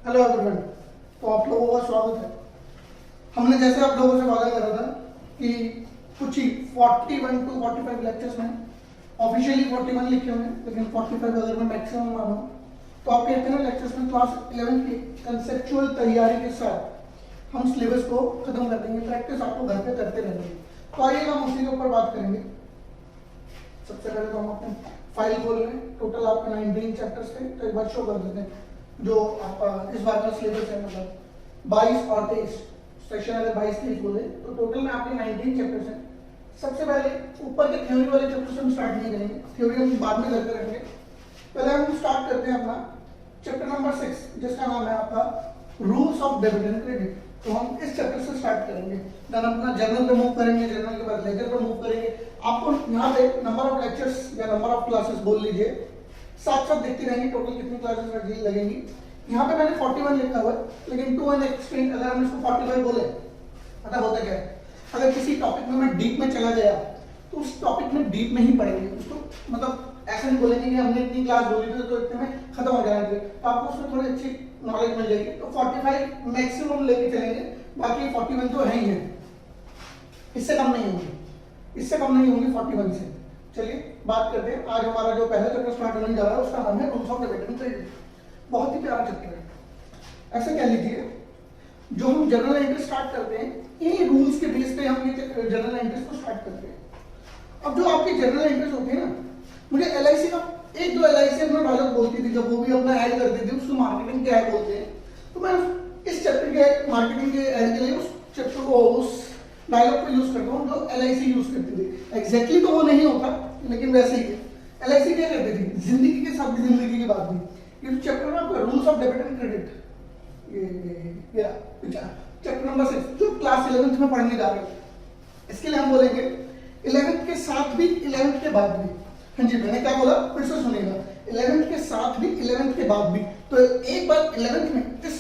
Hello everyone. तो आप लोगों का स्वागत है। हमने जैसे आप लोगों से वादा करा था कि कुछ ही 41 to 45 लेक्चर्स में ऑफिशियली 41 लिखे होंगे, लेकिन 45 अगर मैं मैक्सिमम मानूं तो आपके इतने लेक्चर्स में क्लास 11 की कंसेप्चुअल तैयारी के साथ हम सिलेबस को खत्म कर देंगे। प्रैक्टिस आपको घर पे करते रहेंगे। तो आइए हम उसी के ऊपर बात करेंगे। सबसे पहले तो हम अपने फाइल खोल रहे हैं। टोटल आपके 19 चैप्टर्स थे, तो एक बार शो कर देते हैं जो आपका इस बार का सिलेबस है। मतलब 22 और 23 सेशन अगर 22-23 बोले तो टोटल में आपके 19 चैप्टर्स हैं। सबसे पहले ऊपर के थ्योरी वाले चैप्टर से हम स्टार्ट नहीं करेंगे, थ्योरी हम बाद में करते रहेंगे। पहले हम स्टार्ट करते हैं अपना चैप्टर नंबर 6 जिसका नाम है आपका rules of debit and credit. तो हम इस चैप्टर से स्टार्ट करेंगे, देन अपना जर्नल पे मूव करेंगे, जर्नल के बाद लेक्चर पे मूव करेंगे। आपको यहाँ पे नंबर ऑफ लेक्चर्स या नंबर ऑफ क्लासेस बोल लीजिए, साथ साथ देखती रहेंगी टोटल कितनी क्लासेस लगेंगी। यहाँ पे मैंने 41 लिखा हुआ है, लेकिन टू एन एक्सटेंट अगर हम इसको 45 बोले, पता होता क्या है, अगर किसी टॉपिक में मैं डीप में चला गया तो उस टॉपिक में डीप में ही पढ़ेंगे उसको। मतलब ऐसा नहीं बोलेंगे कि हमने इतनी क्लास बोली थी तो इतने में खत्म हो जाना चाहिए, तो आपको उसमें थोड़ी अच्छी नॉलेज मिल जाएगी। तो 45 मैक्सिमम लेके चलेंगे, बाकी 41 तो है ही है, इससे कम नहीं होंगी, इससे कम नहीं होंगी 41 से। चलिए बात करते हैं। आज हमारा जो पहला चैप्टर स्टार्ट होने जा रहा है उसका नाम है rules of debit and credit. बहुत ही प्यारा चैप्टर है। ऐसा कह लीजिए जो हम जर्नल एंट्री स्टार्ट करते हैं इन्हीं रूल्स के बेस पे हम ये जर्नल एंट्रीज को स्टार्ट करते हैं। अब जो आपकी जर्नल एंट्रीज होती है ना, मुझे एलआईसी का एक दो एलआईसी अपना डायलॉग बोलती थी जब वो भी अपना ऐड करती थी, उसको मार्केटिंग के ऐड बोलते हैं। तो मैं इस चैप्टर के मार्केटिंग के ऐड के लिए उस चैप्टर को उस डायलॉग को यूज करता हूँ जो एलआईसी यूज करती थी। एग्जैक्टली तो वो नहीं होता, लेकिन वैसे ही है। एलआईसी क्या करती थी, जिंदगी के साथ भी जिंदगी की बात भी। ये चैप्टर में आपका rules of debit and credit, ये चैप्टर नंबर 6 जो क्लास 11th में पढ़ने जा रहे हैं। इसके लिए हम बोलेंगे 11th के साथ भी 11th के बाद भी। हाँ जी, मैंने क्या बोला फिर से सुनिएगा, 11th के साथ भी 11th के बाद भी। तो एक बार 11th में इस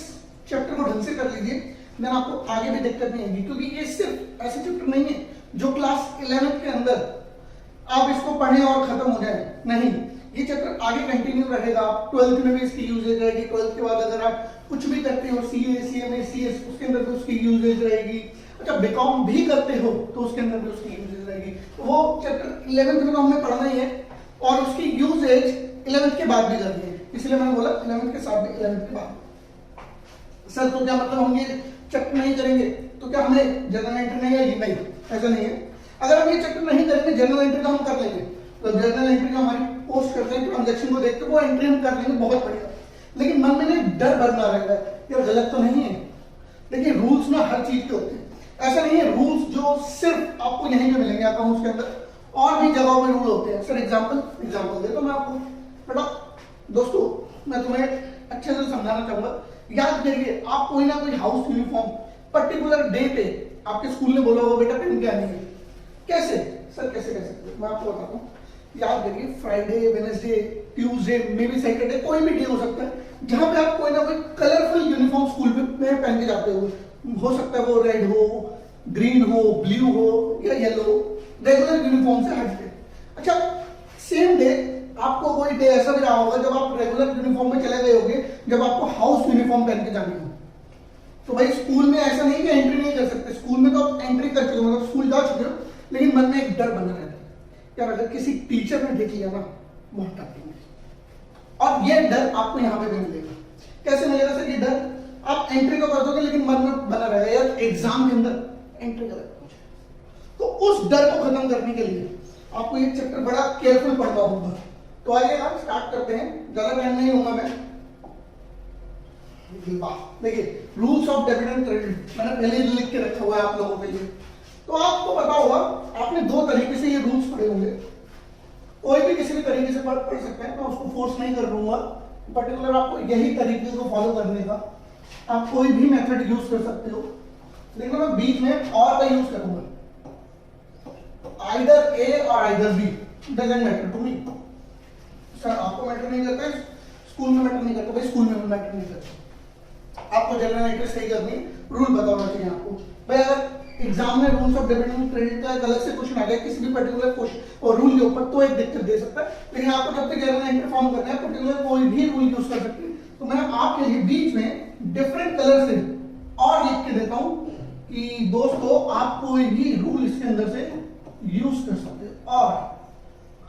चैप्टर को ढंग से कर लीजिए, देन आपको आगे भी दिक्कत नहीं आएगी, क्योंकि ये सिर्फ ऐसे चैप्टर नहीं है जो क्लास 11th के अंदर आप इसको पढ़ें और खत्म हो जाए। नहीं, ये चैप्टर आगे कंटिन्यू रहेगा। 12th में भी इसकी यूजेज रहेगी। 12th के बाद अगर आप कुछ भी करते हो, सीए, सीएमए, सीएस, उसके अंदर भी उसकी यूजेज रहेगी। अच्छा, बीकॉम भी करते हो तो उसके अंदर भी उसकी यूजेज रहेगी। तो वो चैप्टर 11th में तो हमने पढ़ना ही है और उसकी यूजेज 11th के बाद भी करनी है। इसलिए मैंने बोला 11th के साथ भी 11th के बाद। सर तो क्या मतलब हम ये चैप्टर नहीं करेंगे तो क्या हमें जर्नल एंट्री नहीं आएगी? नहीं, ऐसा नहीं है। अगर हम ये चैप्टर नहीं करेंगे जर्नल एंट्री तो हम कर लेंगे। तो जर्नल एंट्री जो हमारी पोस्ट करते हैं ट्रांजैक्शन को देखते वो एंट्री हम कर लेंगे, बहुत बढ़िया। लेकिन मन में डर भरना रहेगा, यार गलत तो नहीं है। देखिए रूल्स ना हर चीज के होते हैं, ऐसा नहीं है रूल्स जो सिर्फ आपको यहीं पे मिलेंगे अकाउंट्स के अंदर, और भी जगहों पे रूल होते हैं। सर एग्जांपल दे तो मैं आपको बेटा दोस्तों, मैं तुम्हें अच्छे से समझाना चाहूंगा। याद करिए, आप कोई ना कोई हाउस यूनिफॉर्म पर्टिकुलर डे पे आपके स्कूल ने बोला होगा बेटा पहन के आनी है। कैसे सर, कैसे कह सकते हैं, मैं आपको बताता हूँ। याद करिए, Friday, Wednesday, Tuesday, may be Saturday, कोई भी डे हो सकता है जहां पे आप कोई ना कोई कलरफुल यूनिफॉर्म स्कूल में पहन के जाते हो सकता है वो रेड हो, ग्रीन हो, ब्लू हो या येलो, रेगुलर यूनिफॉर्म से हट के। अच्छा, सेम डे आपको कोई डे ऐसा भी रहा होगा जब आप रेगुलर यूनिफॉर्म में चले गए होंगे, जब आपको हाउस यूनिफॉर्म पहन के जानी हो। तो भाई स्कूल में ऐसा नहीं कि एंट्री नहीं कर सकते, स्कूल में तो आप एंट्री कर चुके हो, मतलब स्कूल जा चुके हो, लेकिन मन में एक डर बना रहता है यार अगर किसी टीचर ने देख लिया ना बहुत डांटेंगे। और ये डर आपको यहाँ पे भी मिलेगा। कैसे मिलेगा सर ये डर? आप एंट्री तो कर दोगे लेकिन मन में बना रहेगा यार एग्जाम के अंदर एंट्री गलत हो जाए। तो उस डर को खत्म करने के लिए आपको ये चैप्टर बड़ा केयरफुल पढ़ना होगा। तो आइए हम स्टार्ट करते हैं, ज्यादा टाइम नहीं होगा मैं। देखिए rules of debit and credit मैंने पहले ही लिख के रखा हुआ है आप लोगों के लिए। तो आपको पता होगा, आपने दो तरीके से ये रूल्स पढ़े होंगे। कोई भी किसी भी तरीके से पढ़ सकते हैं, मैं उसको फोर्स नहीं कर दूंगा। पर्टिकुलर आपको यही तरीके को फॉलो करने का, आप कोई भी मेथड यूज कर सकते हो, लेकिन मैं बीच में और का यूज करूंगा। आइदर ए और either B, doesn't matter to me. Sir आपको मैटर नहीं करता, स्कूल में मैटर नहीं करता, भाई स्कूल में मैटर नहीं करता। आपको जनरल एंट्री सही करनी, रूल बताना चाहिए आपको। भाई अगर एग्जाम में rules of debit and credit का एक अलग से क्वेश्चन आ गया किसी भी पर्टिकुलर क्वेश्चन और रूल के ऊपर, तो एक दिक्कत दे सकता है। लेकिन आपको जब तक जनरल एंट्री फॉर्म करना है पर्टिकुलर कोई भी रूल यूज कर सकते हैं, तो मैं आपके लिए बीच में डिफरेंट कलर से और लिख के देता हूं कि दोस्तों आप कोई भी रूल इसके अंदर से यूज कर सकते हैं, और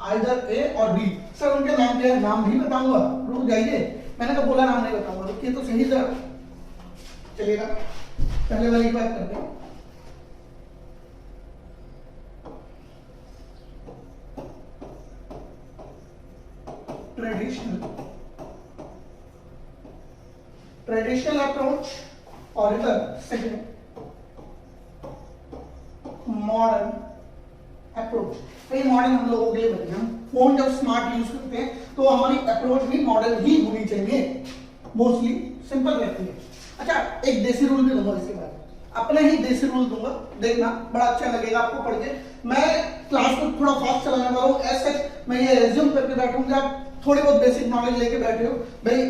आइदर ए और बी। सर उनके नाम क्या है? नाम भी बताऊंगा, रुक जाइए, मैंने तो बोला नाम नहीं बताऊंगा, रुकिए तो सही सर। चलिएगा पहले वाली बात करते हैं। ट्रेडिशनल अप्रोच, और इधर सेकंड मॉडर्न अप्रोच। ये मॉडर्न हम लोगों के लिए बने, हम फोन जब स्मार्ट यूज करते हैं तो हमारी अप्रोच भी मॉडर्न ही होनी चाहिए, मोस्टली सिंपल रहती है। अच्छा, एक देसी रूल भी दूंगा इसके बाद, अपने ही देसी रूल दूंगा, देखना बड़ा अच्छा लगेगा आपको पढ़ के। मैं क्लास को थोड़ा फास्ट चलाने वाला हूँ, ऐसे मैं ये एज्यूम करके बैठूंगा आप थोड़ी बहुत बेसिक नॉलेज लेके बैठे हो। भाई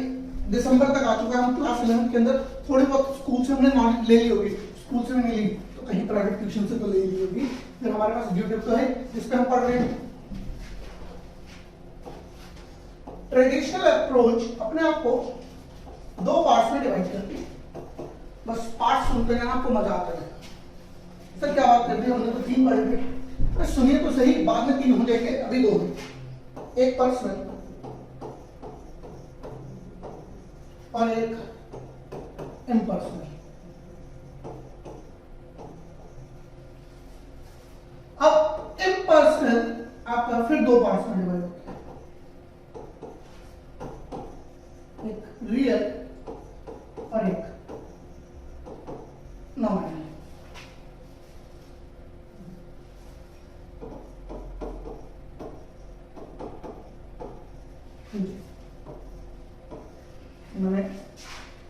दिसंबर तक आ चुका है, हम क्लास 11 के अंदर थोड़ी बहुत स्कूल से हमने नॉलेज ले ली होगी, स्कूल से नहीं ली तो कहीं प्राइवेट ट्यूशन से तो ले ली होगी, फिर हमारे पास यूट्यूब तो है जिसपे हम पढ़ रहे हैं। ट्रेडिशनल अप्रोच अपने आप को दो पार्ट्स में डिवाइड करती है, बस पार्ट सुनते हैं आपको मजा आता है। सर क्या बात करती है, हमने तो 3 पढ़े थे। अरे सुनिए तो सही, बाद में 3 हो जाएंगे, अभी 2 हैं, एक पर्सनल और एक इम्पर्सनल। अब इम्पर्सनल आपका फिर 2 पार्ट्स में डिवाइड होता है, एक रियल और एक नॉमिनल। मैंने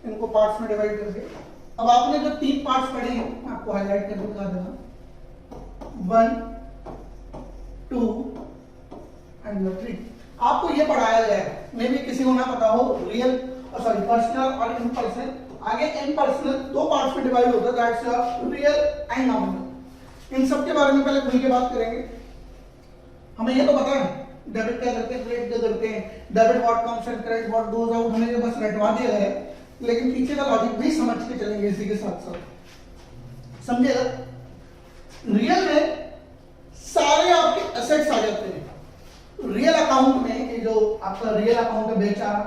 इनको पार्ट्स में डिवाइड कर दिया। अब आपने जो 3 पार्ट्स पढ़े हैं मैं आपको हाईलाइट करके दिखा देगा, 1, 2 एंड 3। आपको ये पढ़ाया गया है, मे भी किसी को ना पता हो, रियल सॉरी पर्सनल और इम्पर्सनल। आगे इम्पर्सनल 2 पार्ट्स में डिवाइड होता है, दैट्स रियल एंड नॉमिनल। इन सब के बारे में पहले खुल के बात करेंगे। हमें ये तो पता है डेबिट क्या करते हैं, क्रेडिट क्या करते हैं, debit what comes and credit what goes out, हमें ये बस रटवा दिया है, लेकिन पीछे का लॉजिक भी समझ के चलेंगे इसी के साथ साथ, समझिएगा। रियल में सारे आपके एसेट्स आ जाते हैं। रियल अकाउंट में ये जो आपका रियल अकाउंट है, बेचारा,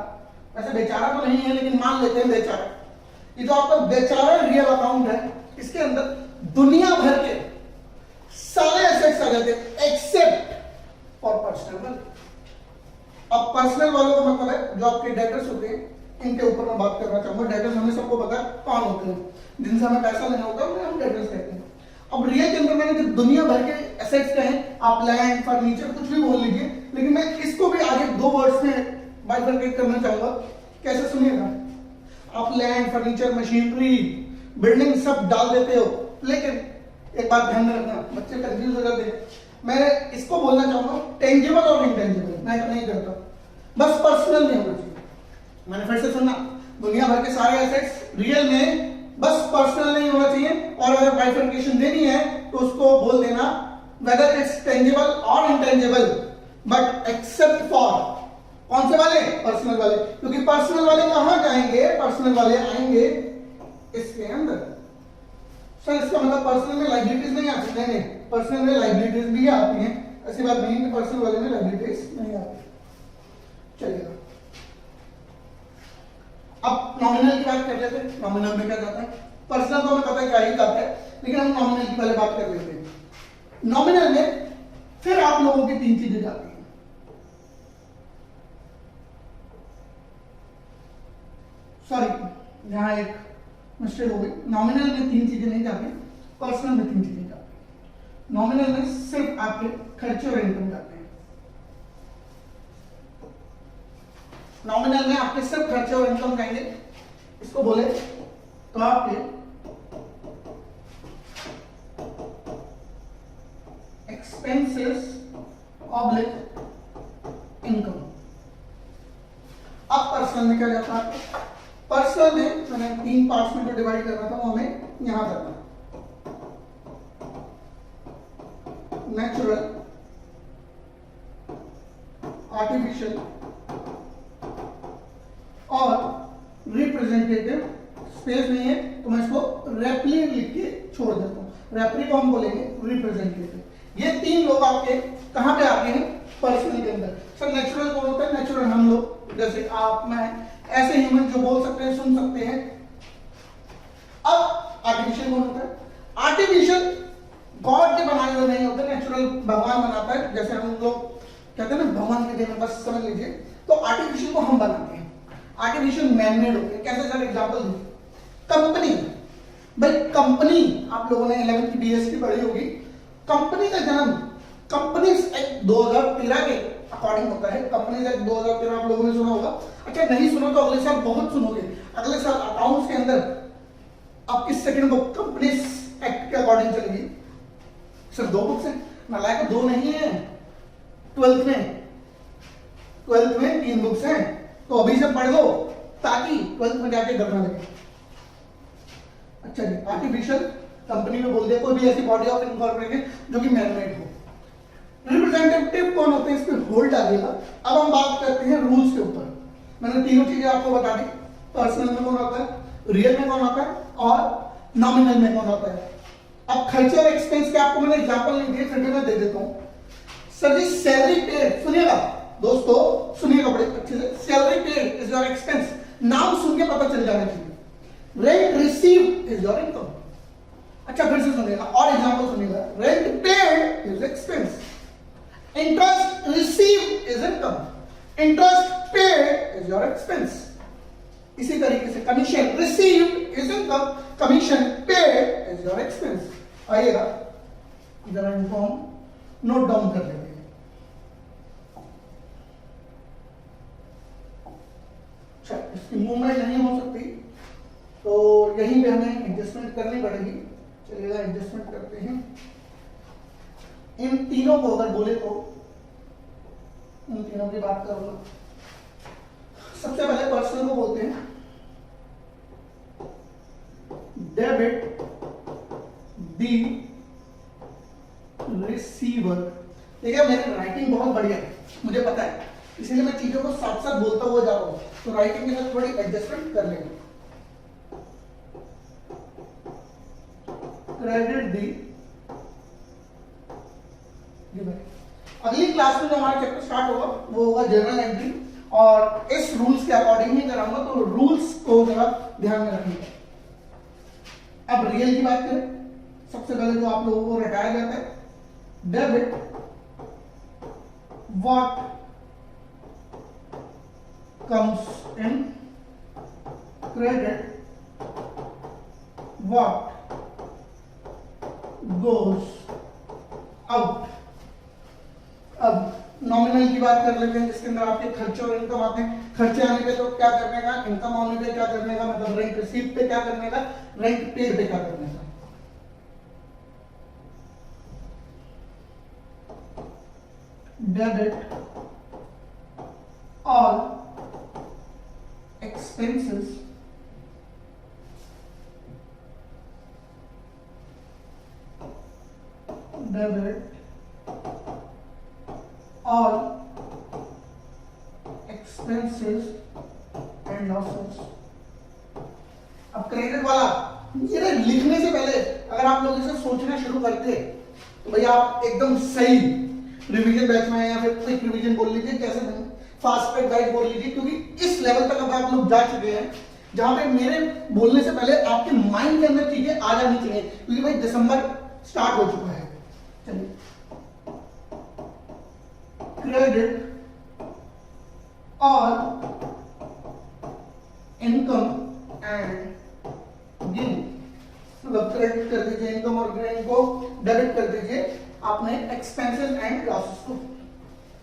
वैसे बेचारा तो नहीं है लेकिन मान लेते हैं बेचारा, ये जो आपका बेचारा रियल अकाउंट है, इसके अंदर दुनिया भर के सारे एसेट्स आ जाते हैं एक्सेप्ट और पर्सनल। अब पर्सनल वालों का मतलब है जो आपके डेटर्स होते हैं, इनके ऊपर मैं बात करना चाहूंगा। डेटर्स हमें सबको पता है कौन होते हैं, जिनसे हमें पैसा लेना होता है उन्हें हम डेटर्स कहते हैं। अब रियल के अंदर मैंने जो दुनिया भर के एसेट्स कहे, आप लैंड फर्नीचर कुछ भी बोल लीजिए, लेकिन मैं इसको भी आगे 2 वर्ड्स में बाइफरकेट करना चाहूंगा। कैसे, सुनिएगा। आप लैंड फर्नीचर मशीनरी बिल्डिंग सब डाल देते हो, लेकिन एक बात ध्यान में रखना, बच्चे कंफ्यूज हो जाते हैं। मैं इसको बोलना चाहूंगा टेंजिबल और इनटेंजिबल, मैं तो नहीं करता, बस पर्सनल नहीं होना चाहिए। मैंने फिर से सुनना, दुनिया भर के सारे एसेट्स रियल में, बस पर्सनल नहीं होना चाहिए। और अगर बाइफरकेशन देनी है तो उसको बोल देना वेदर इट्स टेंजिबल और इनटेंजिबल बट एक्सेप्ट फॉर कौन से वाले, पर्सनल वाले, क्योंकि पर्सनल वाले कहां जाएंगे, पर्सनल वाले आएंगे इसके अंदर। सर इसका मतलब पर्सनल में लायबिलिटीज नहीं आती, नहीं, पर्सनल में लायबिलिटीज भी आती हैं, ऐसी बात नहीं कि पर्सनल वाले में लायबिलिटीज नहीं आती। चलिएगा, अब नॉमिनल की बात कर लेते हैं। नॉमिनल में क्या जाता है, पर्सनल तो हमें पता है क्या ही जाता है, लेकिन हम नॉमिनल की पहले बात कर लेते हैं। नॉमिनल में फिर आप लोगों की 3 चीजें जाती हैं। सॉरी, यहां एक मिस्टेक हो गई, नॉमिनल में 3 चीजें नहीं जाती, पर्सनल में 3 चीजें जाती हैं। नॉमिनल में सिर्फ आपके खर्चे और इनकम जाते हैं। नॉमिनल में आपके सिर्फ खर्चे और इनकम जाएंगे, इसको बोले तो आपके एक्सपेंसेस ऑब्लिक इनकम। अब पर्सनल में क्या जाता है, पर्सनल में मैंने 3 पार्ट्स में जो डिवाइड करना था वो हमें यहां करना, नेचुरल, आर्टिफिशियल और रिप्रेजेंटेटिव, स्पेस नहीं है तो मैं इसको रेप्ली लिख के छोड़ देता हूँ, रेप्री को हम बोलेंगे रिप्रेजेंटेटिव। ये तीन लोग आपके कहाँ पे आते हैं, पर्सनल के अंदर। सर नेचुरल कौन होता है, नेचुरल हम लोग, जैसे आप मैं, ऐसे ह्यूमन जो बोल सकते हैं, सुन सकते हैं। अब आर्टिफिशियल कौन होता है, आर्टिफिशियल गॉड के बनाए हुए नहीं होते, नेचुरल भगवान बनाता है, जैसे हम लोग कहते हैं ना भगवान के देने, बस समझ लीजिए। तो आर्टिफिशियल को हम बनाते हैं, आर्टिफिशियल मैनमेड होते हैं। कैसे सर, एग्जांपल दीजिए। कंपनी, भाई कंपनी आप लोगों ने 11th की बीएससी पढ़ी होगी। कंपनी का जन्म कंपनीज एक्ट 2013 के अकॉर्डिंग होता है। कंपनीज एक्ट 2013 आप लोगों ने सुना होगा। अच्छा नहीं सुना तो अगले साल बहुत सुनोगे। अगले साल अकाउंट्स के अंदर आपकी सेकंड बुक कंपनीज एक्ट के अकॉर्डिंग चलेगी। सर 2 बुक्स हैं, नालायक 2 नहीं है, 12th में 3 बुक्स हैं, तो अभी से पढ़ लो ताकि 12th में जाके डर ना लगे। अच्छा जी, आर्टिफिशियल कंपनी में बोल दिया, कोई भी ऐसी बॉडी ऑफ इनकॉर्पोरेशन जो कि मैनमेड हो। रिप्रेजेंटेटिव कौन होते हैं, इस पे होल्ड डालिएगा। अब हम बात करते हैं रूल्स के ऊपर। मैंने तीनों चीजें आपको बता दी, पर्सनल में कौन होता है, रियल में कौन होता है और नॉमिनल में कौन होता है। अब खर्चे और एक्सपेंस के आपको मैंने एग्जांपल नहीं दिए, फिर भी मैं दे देता हूं। सर जी सैलरी पेड, सुनिएगा दोस्तों, सुनिएगा बड़े अच्छे से। Salary paid is your expense, नाम सुन के पता चल जाना चाहिए। Rent receive is your income. अच्छा फिर से सुनिएगा और एग्जांपल सुनिएगा। Rent paid is expense, interest receive is income, interest paid is your expense. इसी तरीके से commission receive is income, commission paid is your expense. आइएगा इधर इनफॉर्म नोट डाउन कर लेते हैं। अच्छा इसकी मूवमेंट नहीं हो सकती तो यहीं पे हमें एडजस्टमेंट करनी पड़ेगी। चलिएगा एडजस्टमेंट करते हैं। इन तीनों को अगर बोले तो इन तीनों की बात करूंगा। सबसे पहले पर्सनल को बोलते हैं डेबिट दी रिसीवर। देखिए मेरी राइटिंग बहुत बढ़िया है, मुझे पता है, इसीलिए मैं चीजों को साथ साथ बोलता हुआ जा रहा हूं, तो राइटिंग के साथ थोड़ी एडजस्टमेंट कर लेंगे। क्रेडिट दी, अगली क्लास में जो हमारा चैप्टर स्टार्ट होगा वो होगा जर्नल एंट्री, और इस रूल्स के अकॉर्डिंग ही कराऊंगा, तो रूल्स को जरा ध्यान में रखिएगा। अब रियल की बात करें, सबसे पहले जो आप लोगों को रटाया जाता है, debit what comes in, credit what goes out. अब नॉमिनल की बात कर लेते हैं, जिसके अंदर आपके खर्चे और इनकम आते हैं। खर्चे आने पे तो क्या करने का, इनकम आने पे क्या करने का, मतलब रेंट रिसीव पे क्या करने का, रेंट पेड पे क्या करने का। Debit all expenses debit all expenses and losses। अब क्रेडिट वाला ये लिखने से पहले अगर आप लोग इसे सोचना शुरू करते तो भैया आप एकदम सही रिवीजन बैच में या फिर क्विक रिवीजन बोल लीजिए, कैसे नहीं फास्ट ट्रैक गाइड बोल लीजिए, क्योंकि इस लेवल तक अब आप लोग जा चुके हैं जहां पे मेरे बोलने से पहले आपके माइंड के अंदर चीजें आ जानी चाहिए, क्योंकि भाई दिसंबर स्टार्ट हो चुका है। चलिए क्रेडिट और इनकम एंड गेन, मतलब क्रेडिट कर दीजिए इनकम और गेन को, डेबिट कर दीजिए आपने एक्सपेंसेस एंड लॉसेस को।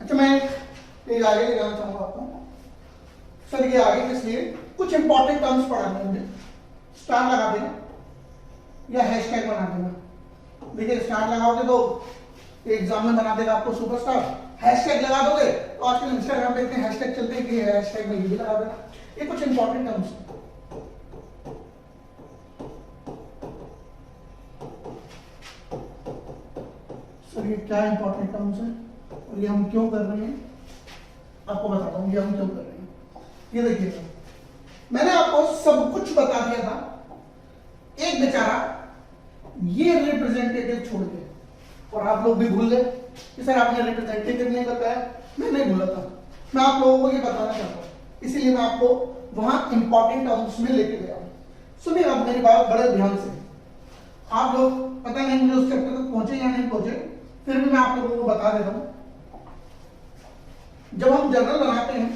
अच्छा मैं एक आगे ले जाना चाहूंगा आपको। सर ये आगे किस लिए, कुछ इंपॉर्टेंट टर्म्स पढ़ाने मुझे, स्टार लगा देना या हैशटैग बना देना। देखिए स्टार लगाओगे तो एग्जाम में बना देगा आपको सुपरस्टार, हैशटैग लगा दोगे तो आजकल इंस्टाग्राम पे इतने हैशटैग चलते हैं कि हैशटैग में ये भी लगा देना। ये कुछ इंपॉर्टेंट टर्म्स हैं। सर ये क्या इंपॉर्टेंट टर्म्स है और ये हम क्यों कर रहे हैं, आपको बताता हूँ ये हम क्यों कर रहे हैं। ये देखिए मैंने आपको सब कुछ बता दिया था, एक बेचारा ये रिप्रेजेंटेटिव छोड़ के, और आप लोग भी भूल गए कि सर आपने रिप्रेजेंटेटिव नहीं बताया। मैं नहीं भूला था, मैं आप लोगों को ये बताना चाहता हूँ, इसीलिए मैं आपको वहां इंपॉर्टेंट टर्म्स में लेके गया हूं। सुनिए आप मेरी बात बड़े ध्यान से। आप लोग पता नहीं मुझे उस चैप्टर तक पहुंचे या नहीं पहुंचे, फिर भी मैं आप लोगों को बता देता हूं। जब हम जर्नल बनाते हैं,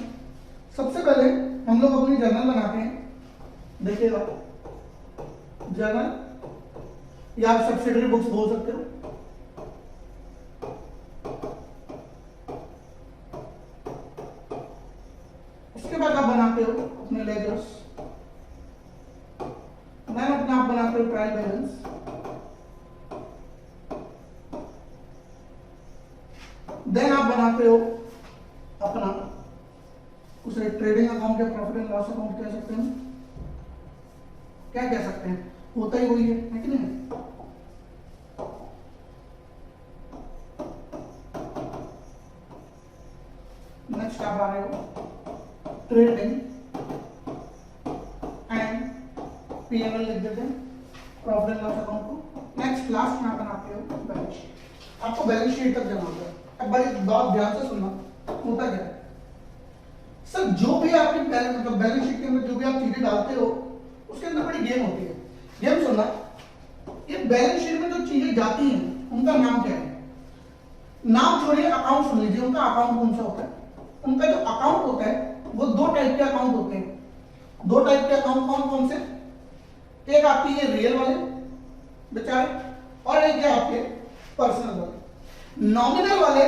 सबसे पहले हम लोग अपनी जर्नल बनाते हैं, देखिएगा जर्नल या आप सब्सिडरी बुक्स बोल सकते हो। उसके बाद आप बनाते हो अपने लेजर्स, देन अपना आप बनाते हो ट्रायल बैलेंस, देन आप बनाते हो अपना उसे ट्रेडिंग अकाउंट या प्रॉफिट एंड लॉस अकाउंट कह सकते हैं, क्या कह सकते हैं, होता ही वही है कि नहीं। नेक्स्ट आप आ रहे हो ट्रेडिंग एंड पीएनएल लिख देते हैं, प्रॉफिट एंड लॉस अकाउंट को। नेक्स्ट लास्ट में आप बनाते हो बैलेंस शीट। आपको बैलेंस शीट तक जाना होता है। अब बड़ी बात ध्यान से सुनना, होता क्या है सर, जो भी आपकी मतलब बैलेंस शीट के अंदर जो भी आप चीजें डालते हो उसके अंदर बड़ी गेम होती है। गेम सुनना, ये बैलेंस शीट में जो चीजें जाती हैं उनका नाम क्या है। नाम छोड़िए, अकाउंट सुन लीजिए, उनका अकाउंट कौन सा होता है। उनका जो अकाउंट होता है वो दो टाइप के अकाउंट होते हैं। दो टाइप के अकाउंट कौन कौन से, एक आती है रियल वाले बेचारे, और एक है आपके पर्सनल वाले। नॉमिनल वाले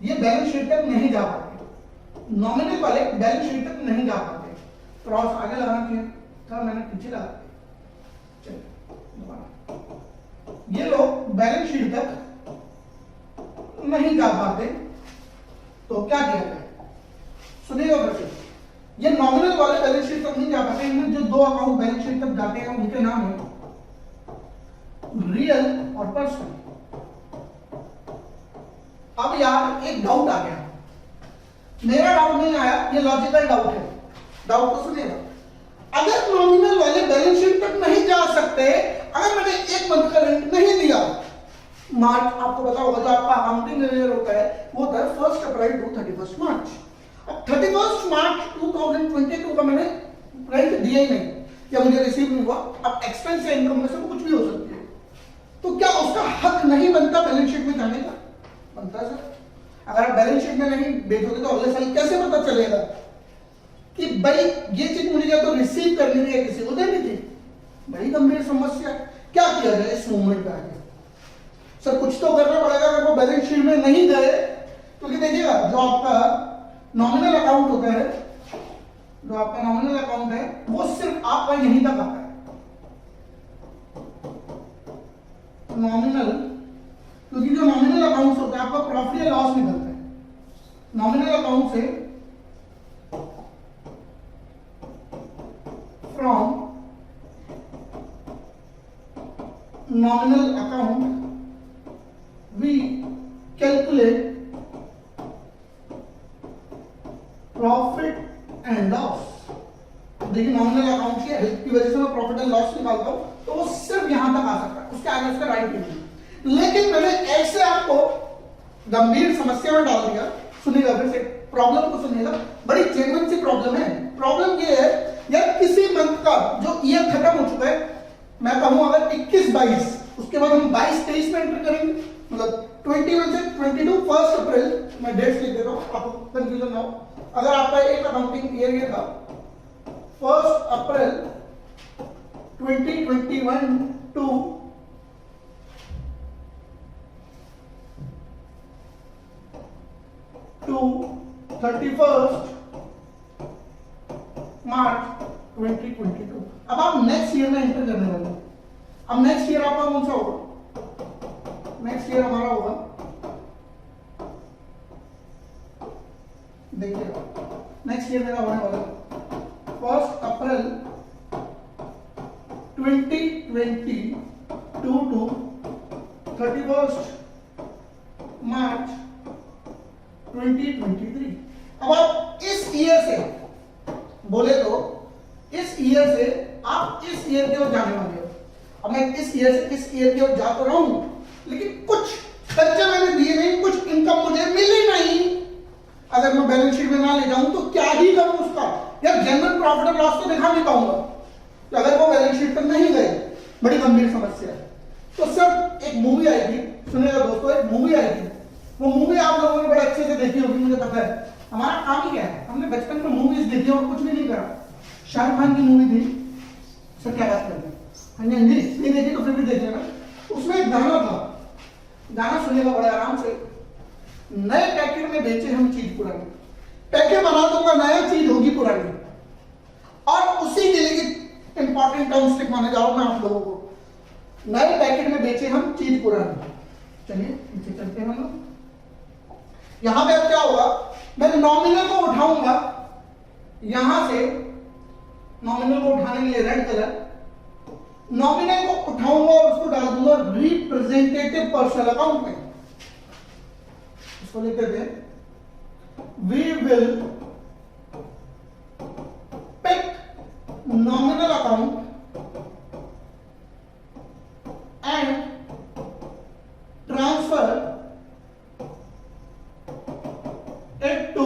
ये बैलेंस शीट तक नहीं जा पाते, नॉमिनल वाले बैलेंस शीट तक नहीं जा पाते। क्रॉस आगे लगाना चाहिए था, मैंने पीछे लगा दिया। चलिए दोबारा, ये लोग बैलेंस शीट तक नहीं जा पाते तो क्या किया जाए, सुनिएगा बच्चे। ये नॉमिनल वाले बैलेंस शीट तक नहीं जा पाते, इनमें जो दो अकाउंट बैलेंस शीट तक जाते हैं उनके नाम है रियल और पर्सनल। अब यार एक डाउट आ गया, मेरा डाउट नहीं आया, ये लॉजिकल डाउट है, डाउट को सुनिएगा। अगर नॉमिनल वाले बैलेंस शीट तक नहीं जा सकते, अगर मैंने एक मंथ का रेंट नहीं दिया, मार्च आपको पता होगा जो आपका अकाउंटिंग ईयर होता है वो होता है 1 अप्रैल टू 31 मार्च। अब 31 मार्च 2022 का मैंने रेंट दिया ही नहीं या मुझे रिसीव नहीं हुआ, अब एक्सपेंस या इनकम में से कुछ भी हो सकती है, तो क्या उसका हक नहीं बनता बैलेंस शीट में जाने का? बनता है सर। अगर आप बैलेंस शीट में नहीं भेजोगे तो अगले साल कैसे पता चलेगा कि भाई ये चीज मुझे या तो रिसीव करनी है किसी को देनी थी। बड़ी गंभीर समस्या। क्या किया जाए इस मूवमेंट पे आगे? सर कुछ तो करना पड़ेगा। अगर वो बैलेंस शीट में नहीं गए, क्योंकि देखिएगा जो आपका नॉमिनल अकाउंट होता है, जो आपका नॉमिनल अकाउंट है वो सिर्फ आपका यहीं तक आता है। नॉमिनल, क्योंकि जो नॉमिनल अकाउंट होता है आपका प्रॉफिट या लॉस निकलता है नॉमिनल अकाउंट से, from nominal account we calculate profit and loss. देखिए नॉमिनल अकाउंट की हेल्प की वजह से मैं प्रॉफिट एंड लॉस निकालता हूं, तो वो सिर्फ यहां तक आ सकता है, उसके आगे उसका राइट नहीं। लेकिन मैंने ऐसे आपको गंभीर समस्या में डाल दिया। सुनिएगा फिर से, प्रॉब्लम को सुनिएगा, बड़ी जेन्युइन सी प्रॉब्लम है। प्रॉब्लम ये है यार, किसी मंथ का जो ईयर खत्म हो चुका है, मैं कहूं अगर 21-22, उसके बाद हम 22-23 में एंटर करेंगे, मतलब 21 से 22 1 अप्रैल, मैं डेट्स लिख देता हूं आपको कंफ्यूजन ना हो। अगर आपका एक अकाउंटिंग ईयर ये था 1 अप्रैल 2021 टू 31 मार्च 2022। अब आप नेक्स्ट ईयर में एंटर करने वाले हैं। अब नेक्स्ट ईयर आपका कौन सा होगा? नेक्स्ट ईयर हमारा होगा, देखिए नेक्स्ट ईयर मेरा होने वाला 1 अप्रैल 2022 टू 31 मार्च 2023। अब आप इस ईयर से बोले तो इस ईयर से आप इस ईयर की ओर जाने वाले हो। अब मैं इस ईयर से इस ईयर की ओर जा तो रहा हूं, लेकिन कुछ खर्चे मैंने दिए नहीं, कुछ इनकम मुझे मिली नहीं। अगर मैं बैलेंस शीट में ना ले जाऊं तो क्या ही करूं उसका, यार जनरल प्रॉफिट और लॉस तो दिखा नहीं पाऊंगा। तो अगर वो बैलेंस शीट पर नहीं गए, बड़ी गंभीर समस्या है। तो सर एक मूवी आई थी, सुनिएगा दोस्तों, एक मूवी आई थी, वो मूवी आप लोगों ने बड़े अच्छे से देखी होगी, मुझे पता है। हमारा काम ही क्या है, हमने बचपन में मूवीज देखी और कुछ भी नहीं करा। शाहरुख खान की मूवी थी, सर क्या बात करते हैं, नहीं देखी तो फिर भी देख लेना। उसमें एक गाना था, गाना सुनिएगा बड़े आराम से। नए पैकेट में बेचे हम चीज पुरानी, पैकेट बना दूंगा नया, चीज होगी पुरानी। और उसी के लिए इंपॉर्टेंट टर्म्स लिखवाने जा रहा हूं मैं आप लोगों को। नए पैकेट में बेचे हम चीज पुरानी। चलिए पीछे चलते हैं हम लोग। यहां पे अब क्या होगा, मैं नॉमिनल को उठाऊंगा, यहां से नॉमिनल को उठाने के लिए रेड कलर, नॉमिनल को उठाऊंगा और उसको डाल दूंगा रिप्रेजेंटेटिव पर्सनल अकाउंट में। इसको लिख देते हैं, we will pick nominal account and transfer it to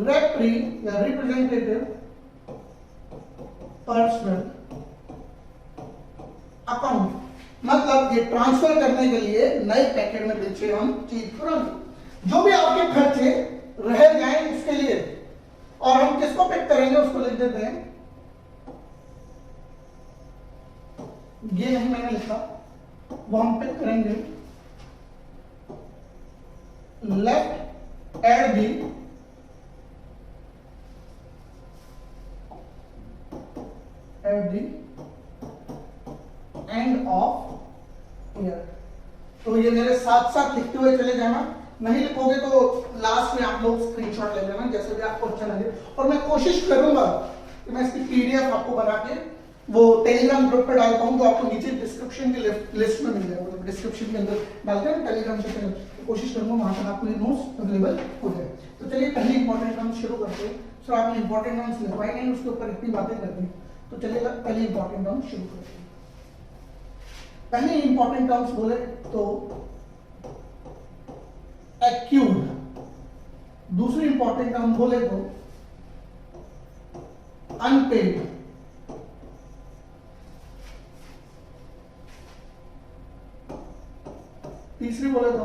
representative personal account. मतलब ये ट्रांसफर करने के लिए नए पैकेट में बेचे हम चीज पुरानी। जो भी आपके खर्चे रह जाएं उसके लिए, और हम किसको पिक करेंगे उसको लिख देते हैं, ये नहीं मैंने लिखा, वो हम पिक करेंगे left at the end of year. तो ये मेरे साथ साथ लिखते हुए चले जाना, नहीं लिखोगे तो लास्ट में आप लोग स्क्रीनशॉट ले लेना, जैसे भी आपको अच्छा लगे। और मैं कोशिश करूंगा कि मैं इसकी पीडीएफ आपको बना के वो टेलीग्राम ग्रुप पे डालता हूं, तो आपको नीचे डिस्क्रिप्शन की लिस्ट में मिल जाएगा, मतलब डिस्क्रिप्शन के अंदर डालते हैं टेलीग्राम से। तो कोशिश करूंगा वहां पर आपको ये नोट्स अवेलेबल हो जाए। तो चलिए पहले इंपॉर्टेंट टर्म्स शुरू करते हैं। सर आपने इंपॉर्टेंट टर्म्स लिखवाए नहीं, उसके ऊपर इतनी बातें कर दी, तो चलिए पहले इंपॉर्टेंट टर्म्स शुरू करते हैं। पहले इंपॉर्टेंट टर्म्स बोले तो एक्यूड, दूसरी इंपॉर्टेंट टर्म बोले तो अनपेड, तीसरी बोले तो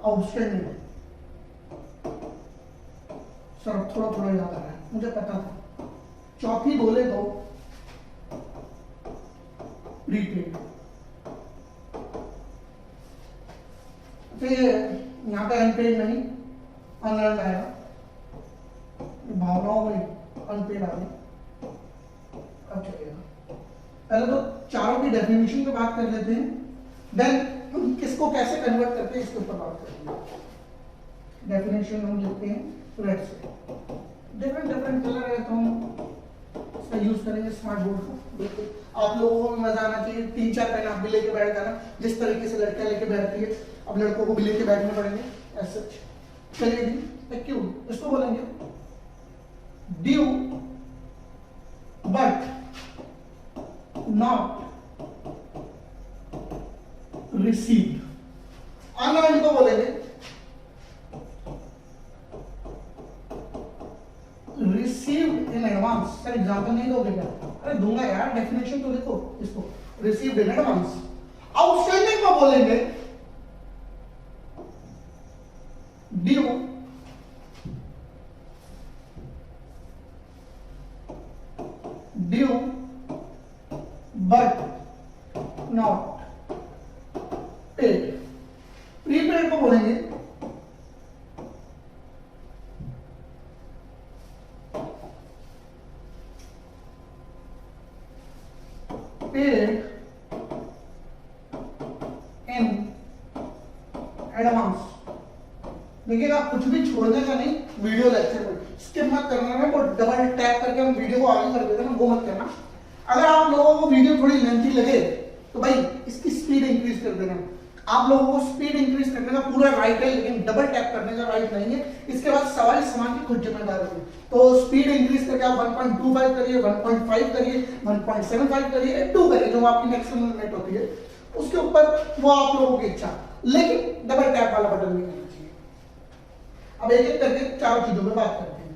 आउटस्टैंडिंग। सर थोड़ा थोड़ा याद आ रहा है, मुझे पता था। चौथी बोले तो प्रीपेड। फिर यहां पे अनपेड नहीं, अनअर्न्ड आएगा, भावनाओं में अनपेड आ गई। अब चलेगा, पहले तो चारों की डेफिनेशन पे बात कर लेते हैं, देन किसको कैसे कन्वर्ट करते हैं इसके ऊपर बात करेंगे। डेफिनेशन हम लिखते हैं रेड से, डिफरेंट कलर है तो हम इसका यूज करेंगे स्मार्ट बोर्ड का। बिल्कुल आप लोगों को भी मजा आना चाहिए, 3-4 पेन आप भी लेके बैठ जाना, जिस तरीके से लड़कियां लेके बैठती है, अब लड़कों को भी लेके बैठने पड़ेंगे ऐसे। चलिए जी, क्यों इसको बोलेंगे due but not received. Unearned को बोलेंगे received in advance. Sir example नहीं दोगे क्या? अरे दूंगा यार, डेफिनेशन तो देखो इसको, रिसीव्ड इन एडवांस। आउटस्टैंडिंग को बोलेंगे due but not paid. Prepaid को बोलेंगे पेड इन एडवांस। देखिएगा कुछ भी छोड़ने का नहीं वीडियो लेक्चर में, स्किप मत करना है, वो डबल टैप करके हम वीडियो को आगे कर देते हैं ना, वो मत करना। अगर आप लोगों को वीडियो थोड़ी लेंथी लगे तो भाई इसकी स्पीड इंक्रीज कर देना, आप लोगों को स्पीड इंक्रीज करने का पूरा राइट है, लेकिन डबल टैप करने का राइट नहीं है। इसके बाद सवाल समान की खुद जिम्मेदार होगी। तो स्पीड इंक्रीज करके आप 1.25 करिए, 1.5 करिए, 1.75 करिए, 2 करिए, जो आपकी मैक्सिमम लिमिट होती है उसके ऊपर वो आप लोगों की इच्छा, लेकिन डबल टैप वाला बटन नहीं करना चाहिए। अब एक एक करके चारों चीजों में बात करते हैं।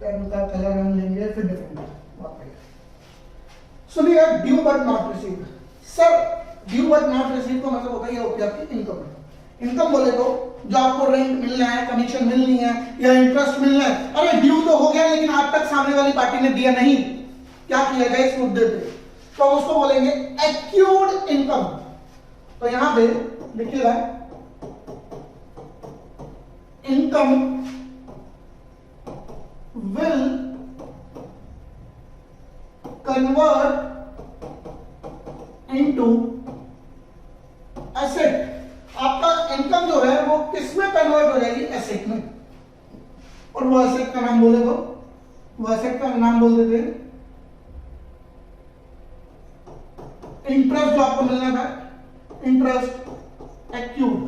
पेन का कलर हम लेंगे, फिर डिफरेंट बात करेंगे। सुनिए, due but not received. Sir due but not received का मतलब होता है, ये होती है आपकी इनकम। इनकम बोले तो जो आपको रेंट मिलना है, कमीशन मिलनी है या इंटरेस्ट मिलना है। अरे ड्यू तो हो गया, लेकिन आज तक सामने वाली पार्टी ने दिया नहीं, क्या किया जाए इस मुद्दे पे? तो हम उसको बोलेंगे एक्यूर्ड इनकम। तो यहां पे लिखिएगा income will convert into asset. आपका इनकम जो है वो किस में कन्वर्ट हो जाएगी? एसेट में। और वो एसेट का नाम बोले तो वो एसेट का नाम बोल देते हैं इंटरेस्ट, जो आपको मिलना था, इंटरेस्ट एक्यूड।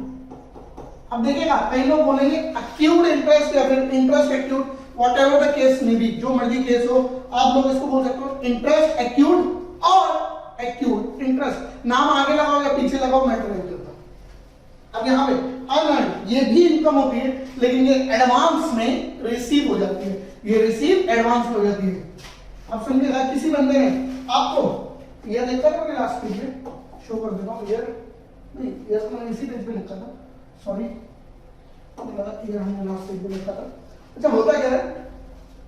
अब देखिएगा, कई लोग बोलेंगे एक्यूड इंटरेस्ट या फिर interest accrued, what ever the case में भी, जो मर्जी केस हो, आप लोग इसको बोल सकते हो इंटरेस्ट एक्यूड और एक्यूड इंटरेस्ट। नाम आगे लगाओ या पीछे लगाओ, मैटर नहीं करता। अब यहाँ पे अनअर्न्ड ये भी इनकम होती है, लेकिन ये एडवांस में रिसीव हो जाती है, ये रिसीव एडवांस में हो जाती है। अब समझिएगा, किसी बंदे ने आपको ये लिखा था मैं लास्ट पेज में, शो कर देता हूँ। ईयर नहीं, ईयर तो मैंने इसी पेज पे लिखा था, सॉरी, ईयर हमने लास्ट पेज पे लिखा था। अच्छा, होता क्या है,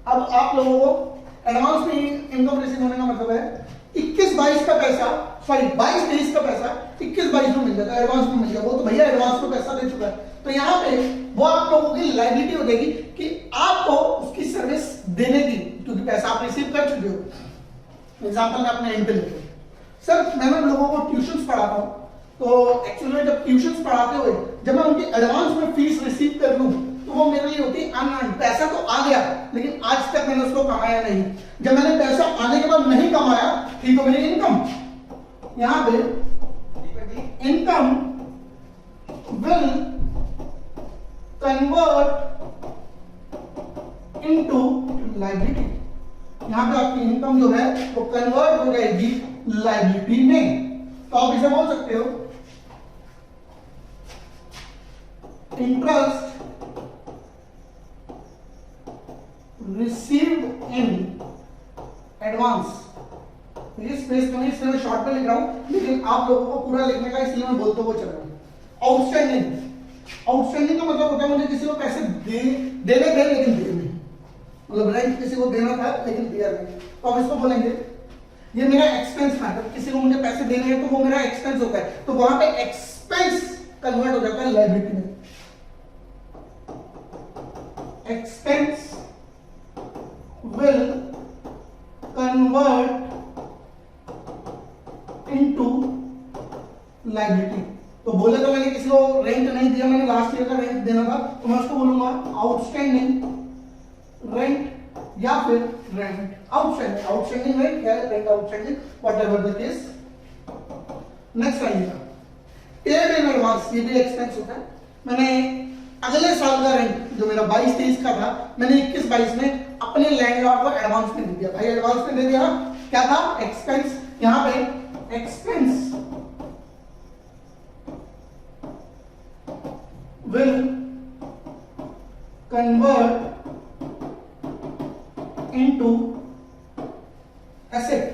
अब आप लोगों को एडवांस में इनकम रिसीव होने का मतलब है 21-22 का पैसा, सॉरी 22-23 का पैसा 21-22 में मिल जाता है, एडवांस में मिल गया। वो तो भैया एडवांस में पैसा दे चुका है। तो यहाँ पे वो आप लोगों की लायबिलिटी हो जाएगी कि आपको उसकी सर्विस देने की, क्योंकि पैसा आप रिसीव कर चुके हो। एग्जाम्पल में अपने एंड पे लेते हैं। सर मैं लोगों को ट्यूशंस पढ़ाता हूँ, तो एक्चुअली जब ट्यूशंस पढ़ाते हुए जब मैं उनकी एडवांस में फीस रिसीव कर लूं, तो वो मेरे लिए होती है अनअर्न्ड। पैसा तो आ गया, लेकिन आज तक मैंने उसको कमाया नहीं। जब मैंने पैसा आने के बाद नहीं कमाया, ठीक, तो मेरी इनकम, यहां पे income will convert into liability. यहां पे आपकी इनकम जो है वो कन्वर्ट हो जाएगी लायबिलिटी में। तो आप इसे बोल सकते हो इंटरेस्ट रिसीव्ड इन एडवांस। ये स्पेस में इसलिए मैं शॉर्ट में लिख रहा हूं, लेकिन आप लोगों को पूरा लिखने का इसलिए मैं बोलते हुए चल रहा हूं। आउटस्टैंडिंग, आउटस्टैंडिंग का मतलब होता है मुझे किसी को पैसे देने थे लेकिन दिए नहीं, मतलब रेंट किसी को देना था लेकिन दिया नहीं। तो हम इसको बोलेंगे ये मेरा एक्सपेंस था। जब किसी को मुझे पैसे देने हैं तो वो मेरा एक्सपेंस होता है, तो वहां पे एक्सपेंस कन्वर्ट हो जाता है लायबिलिटी में। Expense will convert into liability। तो बोले तो मैंने किसी को रेंट नहीं दिया, मैंने लास्ट ईयर का रेंट देना था, तो मैं उसको बोलूंगा आउटस्टैंडिंग रेंट या फिर रेंट आउटस्टैंडिंग। आउटस्टैंडिंग रेंट या rent outstanding, whatever the case. Next आइएगा पेड इन एडवांस। ये भी एक्सपेंस होता है। मैंने अगले साल का रेंट जो मेरा 22-23 का था, मैंने 21-22 में अपने लैंडलॉर्ड को एडवांस में दे दिया। भाई एडवांस में दे दिया, क्या था? एक्सपेंस। यहां पे expense will convert into asset.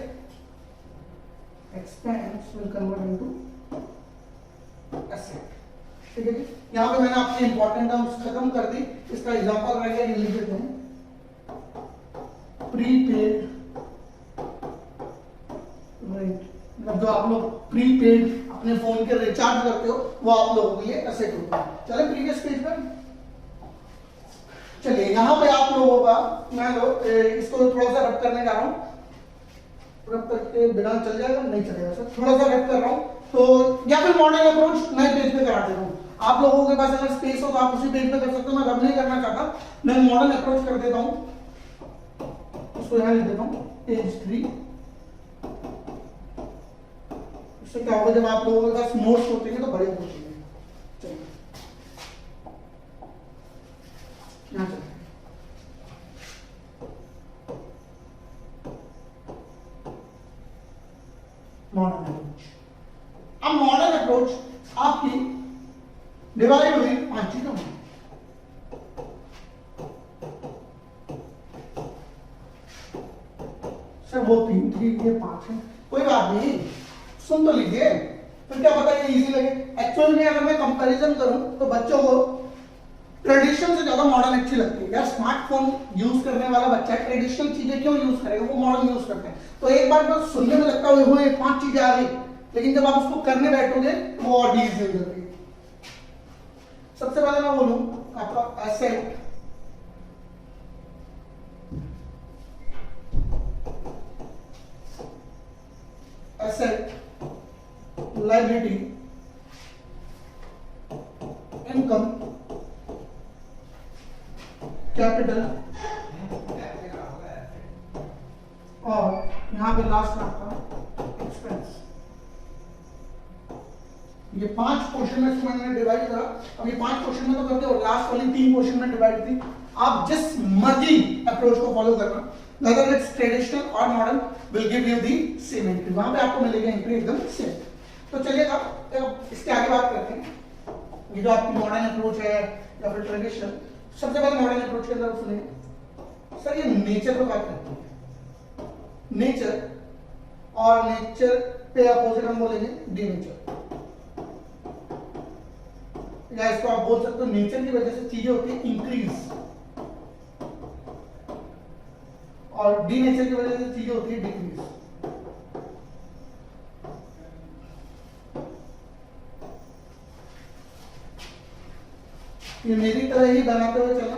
Expense will convert into asset. ठीक है जी। यहां पे मैंने आपके इंपॉर्टेंट टर्म्स खत्म कर दी। इसका एग्जांपल रह गया, लिख देते हैं प्रीपेड रेंट। मतलब जो आप लोग प्रीपेड अपने फोन के रिचार्ज करते हो, वो आप लोगों के लिए एसेट होता है। चले प्रीवियस पेज पर चलिए। यहां पे आप लोगों का मैं इसको थोड़ा सा रब करने जा रहा हूं। रब करके बिना चल जाएगा? नहीं चलेगा सर, थोड़ा सा रब कर रहा हूं। तो या फिर मॉडर्न अप्रोच नए पेज पे करा देता हूं। आप लोगों के पास अगर स्पेस हो तो आप उसी पेज पे कर सकते हो। मैं रब नहीं करना चाहता, मैं मॉडर्न अप्रोच कर देता हूं। उसको यहां लिख देता हूं पेज 3। इससे क्या होगा, जब आप लोगों के पास नोट्स होते हैं तो बढ़िया पूछेंगे। चलिए यहाँ चलते हैं। Modern approach. अब मॉडर्न अप्रोच आपकी डिवाइड हुई 5 चीजों में। सर वो 3 थी, ये 5 है, कोई बात नहीं, सुन तो लीजिए, फिर क्या पता ये इजी लगे। एक्चुअल में अगर मैं कंपैरिजन करूं तो बच्चों को ट्रेडिशनल से ज्यादा मॉडर्न अच्छी लगती है। यार स्मार्टफोन यूज करने वाला बच्चा ट्रेडिशनल चीजें क्यों यूज करेगा, वो मॉडर्न यूज करते हैं। तो एक बार तो सुनने में लगता है वो 5 चीजें आ गई, लेकिन जब आप उसको करने बैठोगे तो वो और डीज हो जाती है। सबसे पहले मैं बोलूं आपका asset, asset, liability, income, capital और यहां पे लास्ट आपका एक्सपेंस। ये 5 क्वेश्चन में मैंने डिवाइड करा। अब ये 5 क्वेश्चन में तो करते और लास्ट वाली 3 क्वेश्चन में डिवाइड थी। आप जिस मर्जी अप्रोच को फॉलो करना, whether it's traditional or modern, will give you the same entry। वहां पे आपको मिलेगी एंट्री एकदम सेम। तो चलिए अब इसके आगे बात करते हैं। ये जो आपकी मॉडर्न अप्रोच है या फिर ट्रेडिशनल, सबसे पहले मॉडर्न अप्रोच के अंदर सुनिए सर, ये नेचर को बात करती है। नेचर, और नेचर पे अपोजिट हम बोलेंगे डी नेचर, या इसको आप बोल सकते हो नेचर की वजह से चीजें होती है इंक्रीज, और डी नेचर की वजह से चीजें होती है डिक्रीज। ये मेरी तरह ही बनाते हुए चलना।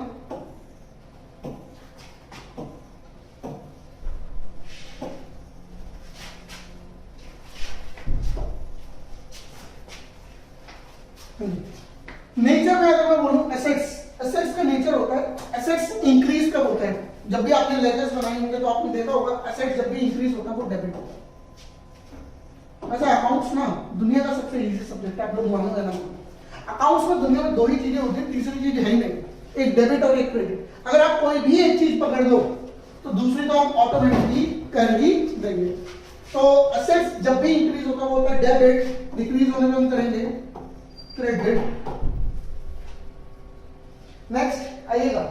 नेचर में अगर मैं बोलूं एसेट्स, एसेट्स का नेचर होता है, एसेट्स इंक्रीज कब होता है, जब भी आपने लेजर्स बनाए होंगे तो आपने देखा होगा एसेट्स जब भी इंक्रीज होता है वो डेबिट होता है। वैसे अकाउंट्स ना दुनिया का सबसे इजी सब्जेक्ट है, आप लोग मानो या ना। अकाउंट्स में दुनिया में 2 ही चीजें होती है, तीसरी चीज है ही नहीं, एक डेबिट और एक क्रेडिट। अगर आप कोई भी एक चीज पकड़ लो तो दूसरी तो आप ऑटोमेटिकली कर ही देंगे। तो एसेट्स जब भी इंक्रीज होता है वो होता है डेबिट, डिक्रीज होने पे हम करेंगे क्रेडिट। नेक्स्ट आइएगा,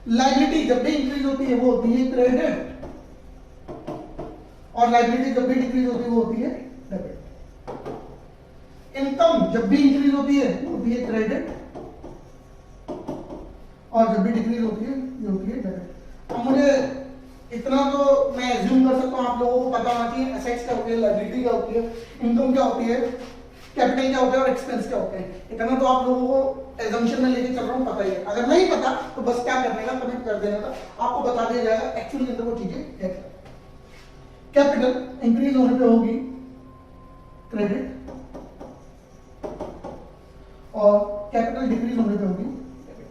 लायबिलिटी जब भी इंक्रीज होती है वो होती है क्रेडिट, और लायबिलिटी जब भी डिक्रीज होती है वो होती है डेबिट। इनकम जब भी इंक्रीज होती है वो होती है क्रेडिट, और जब भी डिक्रीज होती है ये होती है डेबिट। अब मुझे इतना तो मैं एज्यूम कर सकता हूं आप लोगों को पता होना चाहिए एसेट्स क्या होती है, लायबिलिटी क्या होती है, इनकम क्या होती है, कैपिटल क्या होता है और एक्सपेंस क्या होता है। इतना तो आप लोगों को एजम्पशन में लेके चल रहा हूं, पता ही है। अगर नहीं पता तो बस क्या करने का, कमेंट कर देने का, आपको बता दिया जाएगा एक्चुअली अंदर वो चीजें है। कैपिटल इंक्रीज होने पे होगी क्रेडिट, और कैपिटल डिक्रीज होने पे होगी डेबिट।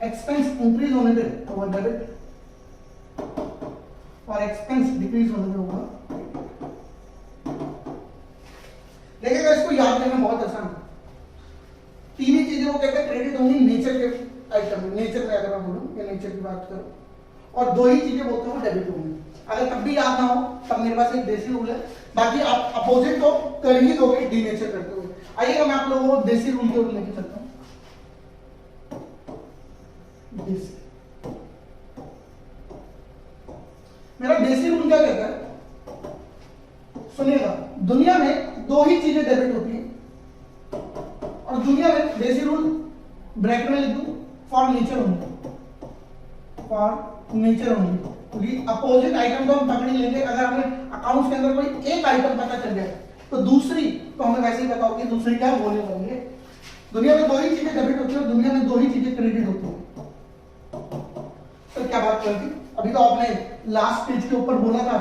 एक्सपेंस इंक्रीज होने पे होगा डेबिट, और एक्सपेंस डिक्रीज होने पे होगा। देखिएगा इसको याद करना बहुत आसान है। 3 ही चीजें वो कहते हैं क्रेडिट होंगी नेचर के आइटम में, नेचर में अगर मैं बोलूं या नेचर की बात करूं, और 2 ही चीजें बोलते हैं वो डेबिट होंगी। अगर तब भी याद ना हो तब मेरे पास एक देसी रूल है, बाकी आप अपोजिट तो कर ही दोगे डी नेचर करते हुए। आइएगा मैं आप लोगों को देसी रूल के ऊपर लेके चलता हूं। देसी, मेरा देसी रूल क्या कहता है सुनिएगा, दुनिया में 2 ही चीजें डेबिट होती हैं, और दुनिया में देसी रूल ब्रैकेट में लिख दूं for nature only, for nature only, क्योंकि अपोजिट आइटम तो हम पकड़ ही लेंगे। अगर हमें अकाउंट्स के अंदर कोई एक आइटम पता चल जाए तो दूसरी तो हमें वैसे ही पता होगी दूसरी क्या बोलने वाली है। दुनिया में 2 ही चीजें डेबिट होती है और दुनिया में 2 ही चीजें क्रेडिट होती है। तो क्या बात कर दी, अभी तो आपने लास्ट पेज के ऊपर बोला था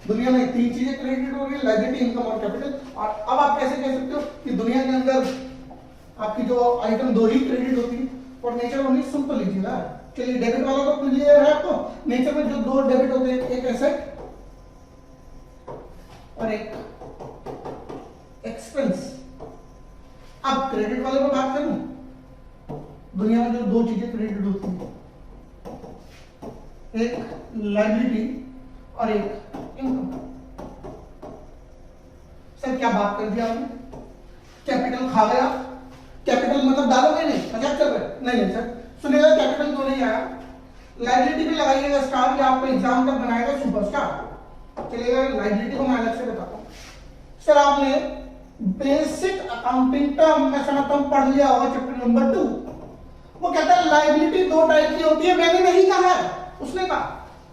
दुनिया में 3 चीजें क्रेडिट हो रही है, लायबिलिटी, इनकम और कैपिटल। और अब आप कैसे कह सकते हो कि दुनिया के अंदर आपकी जो आइटम 2 ही क्रेडिट होती है और नेचर ओनली। सुन तो लीजिएगा, चलिए डेबिट वाला तो क्लियर है आपको। नेचर में जो 2 डेबिट होते हैं, एक एसेट और एक क्रेडिट वाले पर बात करूं, दुनिया में जो दो चीजें क्रेडिट होती हैं, एक लायबिलिटी और एक इनकम। सर क्या बात कर दिया आपने, कैपिटल खा गया, कैपिटल मतलब डालोगे नहीं, मजाक कर रहे? नहीं नहीं सर, सुनिएगा, कैपिटल तो नहीं आया, लायबिलिटी भी लगाइएगा स्टार, कि आपको एग्जाम तक बनाएगा सुपरस्टार। चलिएगा, लायबिलिटी को मैं अलग से बताता हूँ। सर आपने बेसिक अकाउंटिंग टर्म मैं समझता हूँ पढ़ लिया होगा, चैप्टर नंबर 2। वो कहता है लायबिलिटी दो टाइप की होती है, मैंने नहीं कहा है, उसने कहा।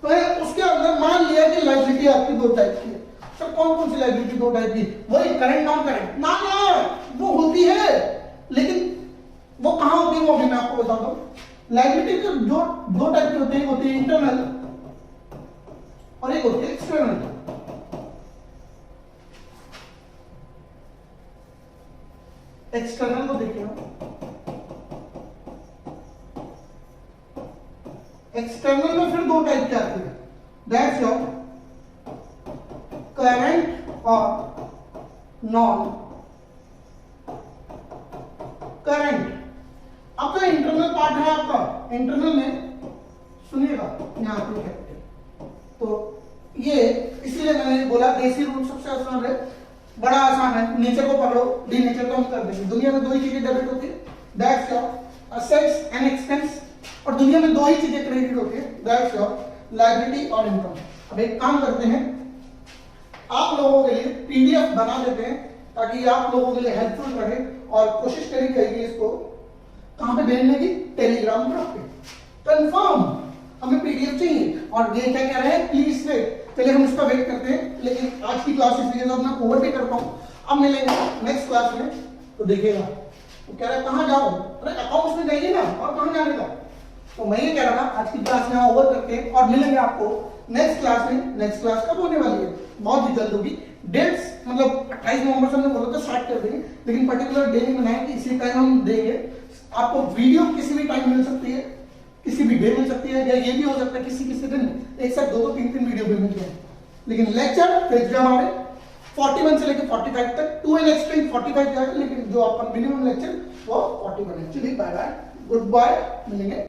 तो उसके अंदर मान लिया कि लायबिलिटी आपकी दो टाइप की है। सर कौन कौन सी लायबिलिटी दो टाइप की? वही करंट नॉन करंट ना वो होती है, लेकिन वो कहां होती है वो भी मैं आपको बताता हूं। लायबिलिटी जो दो टाइप की होती है, होती है इंटरनल और एक होती है एक्सटर्नल। एक्सटर्नल को देखिए, एक्सटर्नल में फिर दो टाइप की आती है, दैट्स योर करंट और नॉन करंट। अब तो इंटरनल पार्ट है आपका, इंटरनल में सुनिएगा यहां पे कैपिटल, तो ये इसलिए मैंने बोला देसी रूल सबसे आसान है, बड़ा आसान है, नेचर को पकड़ो, डी नेचर को हम कर देंगे। दुनिया में दो ही चीजें डेबिट होती है, that's your assets and expense, और दुनिया में दो ही चीजें क्रेडिट होती है, दैट्स योर लायबिलिटी और इनकम। अब एक काम करते हैं, आप लोगों के लिए पीडीएफ बना देते हैं ताकि आप लोगों के लिए हेल्पफुल रहे, और कोशिश करी जाएगी इसको कहां पे भेजने की, टेलीग्राम ग्रुप पे। कंफर्म हमें पीडीएफ चाहिए, और ये क्या कह रहे हैं, प्लीज वेट। चलिए हम इसका वेट करते हैं, लेकिन आज की क्लास इसलिए तो अपना ओवर भी करता हूं। अब मिलेंगे नेक्स्ट क्लास में, तो देखिएगा। तो कह रहा है कहां जाओ, अरे अकाउंट्स में जाइए ना, और कहां जाने का। तो मैं ये कह रहा था आज की क्लास में ओवर करते हैं, और मिलेंगे आपको नेक्स्ट क्लास में। नेक्स्ट क्लास कब होने वाली है, बहुत ही जल्द होगी। डेट्स मतलब 28 नवंबर से हमने बोला था स्टार्ट कर देंगे, लेकिन पर्टिकुलर डे नहीं बनाए कि इसी टाइम हम देंगे आपको। वीडियो किसी भी टाइम मिल सकती है, किसी भी डे मिल सकती है, या ये भी हो सकता है किसी किसी दिन एक साथ दो तीन वीडियो भी मिल जाए। लेकिन लेक्चर फिक्स्ड है हमारे 41 से लेकर 45 तक, 2 एंड एक्सप्लेन 45 जाएगा, लेकिन जो आपका मिनिमम लेक्चर वो 41 है। चलिए बाय बाय, गुड बाय, मिलेंगे।